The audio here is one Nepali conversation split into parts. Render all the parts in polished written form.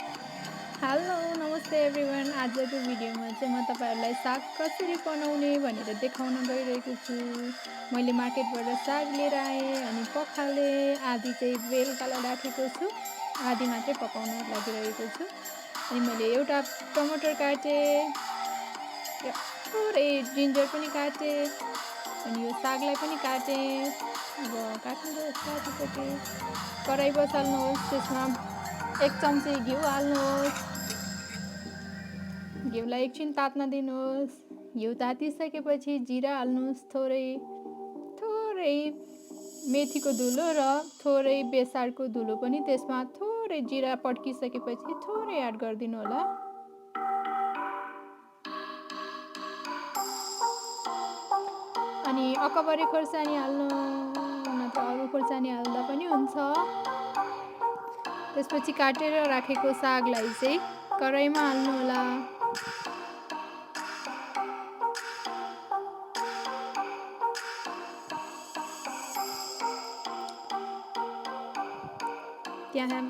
हेलो नमस्ते एभ्रिवान। आजको भिडियोमा चाहिँ म तपाईहरुलाई साग कसरी बनाउने भनेर देखाउन गइरहेको छु। मैले मार्केटबाट साग लिएर आएँ अनि पखालेँ, आधी चाहिँ बेलुकालाई राखेको छु, आधी मात्रै पकाउन लागिरहेको छु। अनि मैले एउटा टमाटर काटेँ, थोरै जिन्जर पनि काटेँ, अनि यो सागलाई पनि काटेँ। अब काटिसकेँ। कराई बसाल्नुहोस्, त्यसमा 1 चम्ची घिउ हाल्नुहोस्। घिउलाई एकछिन तात्न दिनुहोस्। घिउ तातिसकेपछि जिरा हाल्नुहोस्, थोरै मेथीको धुलो र थोरै बेसारको धुलो पनि त्यसमा थोरै जिरा पड्किसकेपछि थोरै एड गरिदिनु होला। अनि अकबरी खोर्सानी हाल्नु, नत्र अरू खोर्सानी हाल्दा पनि हुन्छ। त्यसपछि काटेर राखेको सागलाई चाहिँ कराईमा हाल्नु होला। त्यहाँ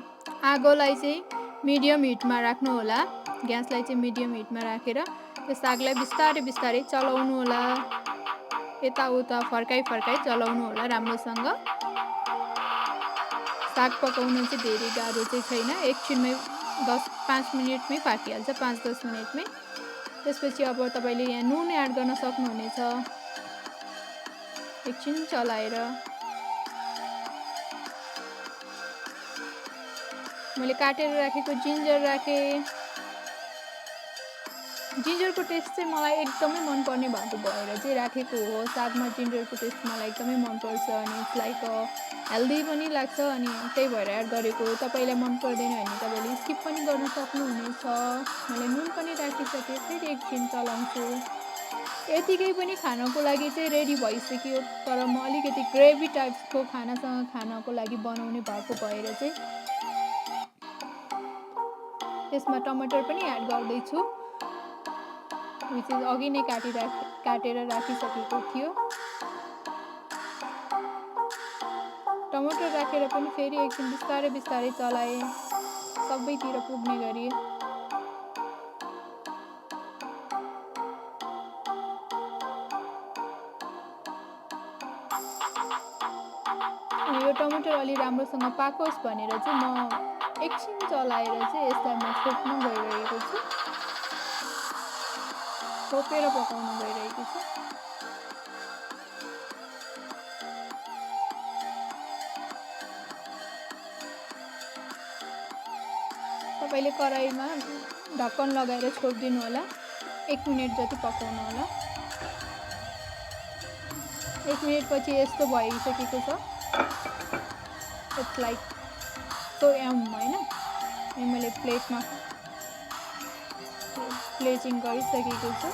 आगोलाई चाहिँ मिडियम हिटमा राख्नु होला। ग्यासलाई चाहिँ मिडियम हिटमा राखेर त्यो सागलाई बिस्तारै चलाउनु होला। यताउता फर्काई चलाउनु होला राम्रोसँग। साग पकाउन चाहिँ धेरै गाह्रो चाहिँ छैन, एकछिनमै 5 मिनेटमै पाकिहाल्छ, 5-10 मिनेटमै। त्यसपछि अब तपाईले यहाँ नुन एड गर्न सक्नुहुनेछ। एकछिन चलाएर मैले काटेर राखेको जिन्जर राखेँ। जिन्जरको टेस्ट चाहिँ मलाई एकदमै मनपर्ने भएको भएर चाहिँ राखेको हो। सागमा जिन्जरको टेस्ट मलाई एकदमै मनपर्छ अनि इट्स लाइक हेल्दी पनि लाग्छ, अनि त्यही भएर एड गरेको हो। तपाईलाई मन पर्दैन भने तपाईले स्किप पनि गर्न सक्नुहुनेछ। मैले नुन पनि राखिसकेँ, फेरि एकछिन चलाउँछु। यतिकै पनि खानको लागि चाहिँ रेडी भइसक्यो, तर म अलिकति ग्रेभी टाइपको खानासँग खानको लागि बनाउने भएको भएर चाहिँ त्यसमा टमाटर पनि एड गर्दैछु, विच इज अघि नै काटेर राखिसकेको थियो। टमाटर राखेर पनि फेरि एकछिन बिस्तारै चलाएँ, सबैतिर पुग्ने गरी। यो टमाटर अलि राम्रोसँग पाकोस् भनेर चाहिँ म एकछिन चलाएर चाहिँ यसलाई म छोप्न गइरहेको छु, छोपेर पकाउन गइरहेको छु। तपाईले कराईमा ढक्कन लगाएर छोपिदिनु होला। 1 मिनेट जति पकाउनु होला। 1 मिनेटपछि यस्तो भइसकेको छ। इट्स लाइक सो यम हैन। अनि मैले प्लेटमा प्लेटिङ गरिसकेको छु।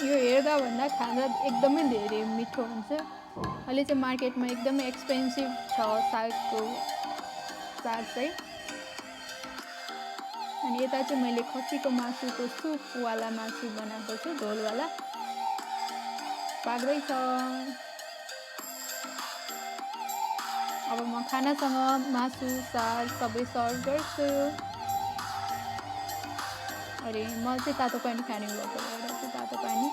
यो हेर्दा भन्दा खाँदा एकदमै धेरै मिठो हुन्छ। अहिले चाहिँ मार्केटमा एकदमै एक्सपेन्सिभ छ साग चाहिँ। अनि यता चाहिँ मैले खसीको मासुको सुपवाला मासु बनाएको छु, झोलवाला पाक्दैछ। अब म खानासँग मासु साग सबै सर्भ गर्छु। अरे म चाहिँ तातो पानी खाने भएको भएर चाहिँ तातो पानी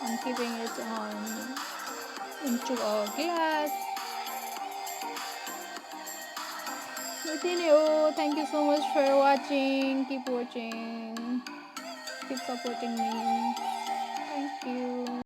I'm keeping it into a glass. यति नै हो। Thank you so much for watching. Keep watching. Keep supporting me. Thank you.